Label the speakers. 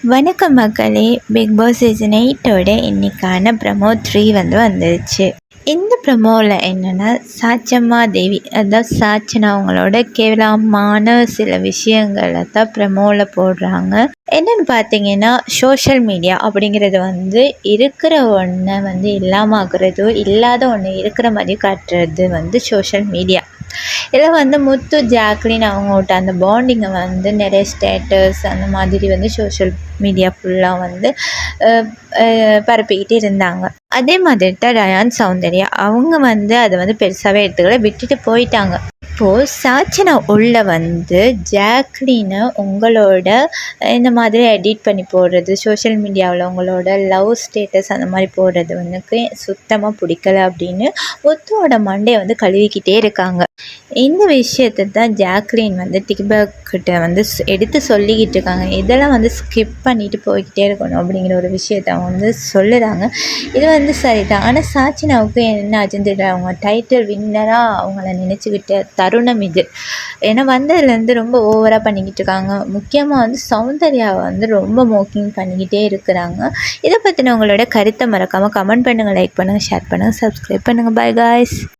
Speaker 1: வணக்கம் மக்களே. Big Boss season 8 இன்னைக்கான ப்ரமோ 3 வந்துருச்சு. இந்த ப்ரமோவில் என்னென்னா சாச்சம்மா தேவி, அதாவது சாச்சனா அவங்களோட கேவலமான சில விஷயங்களை தான் ப்ரமோவில் போடுறாங்க. என்னென்னு பார்த்தீங்கன்னா, சோஷியல் மீடியா அப்படிங்கிறது இருக்கிற ஒன்றை இல்லாமல் ஆகுறதோ, இல்லாத ஒன்று இருக்கிற மாதிரி காட்டுறது சோஷியல் மீடியா. இதில் முத்து ஜாக்லின் அவங்கள்ட்ட அந்த பாண்டிங்கை நிறைய ஸ்டேட்டஸ் அந்த மாதிரி சோஷியல் மீடியா ஃபுல்லாக பரப்பிக்கிட்டு இருந்தாங்க. அதே மாதிரி தான் ரயான் சௌந்தர்யா அவங்க அதை பெருசாகவே எடுத்துக்கல, விட்டுட்டு போயிட்டாங்க. இப்போது சாச்சனா உள்ள ஜாக்லினை உங்களோட இந்த மாதிரி எடிட் பண்ணி போடுறது, சோஷியல் மீடியாவில் உங்களோட லவ் ஸ்டேட்டஸ் அந்த மாதிரி போடுறது எனக்கு சுத்தமாக பிடிக்கல அப்படின்னு முத்துவோட மண்டையை கழுவிக்கிட்டே இருக்காங்க. இந்த விஷயத்தை தான் ஜாக்லின் டிக்பாக்கிட்ட எடுத்து சொல்லிக்கிட்டு இருக்காங்க. இதெல்லாம் ஸ்கிப் பண்ணிட்டு போய்கிட்டே இருக்கணும் அப்படிங்கிற ஒரு விஷயத்தை அவங்க சொல்லுறாங்க. இது சரிதான். ஆனால் சாச்சனாவுக்கு என்ன ஆச்சுன்னு தெரியல. அவங்க டைட்டில் வின்னராக அவங்கள நினச்சிக்கிட்ட தருணம் இது. ஏன்னா வந்ததுலேருந்து ரொம்ப ஓவராக பண்ணிக்கிட்டு இருக்காங்க. முக்கியமாக சௌந்தர்யாவை ரொம்ப மோக்கிங் பண்ணிக்கிட்டே இருக்கிறாங்க. இதை பற்றின உங்களோட கருத்தை மறக்காமல் கமெண்ட் பண்ணுங்கள், லைக் பண்ணுங்கள், ஷேர் பண்ணுங்கள், சப்ஸ்கிரைப் பண்ணுங்கள். By guys.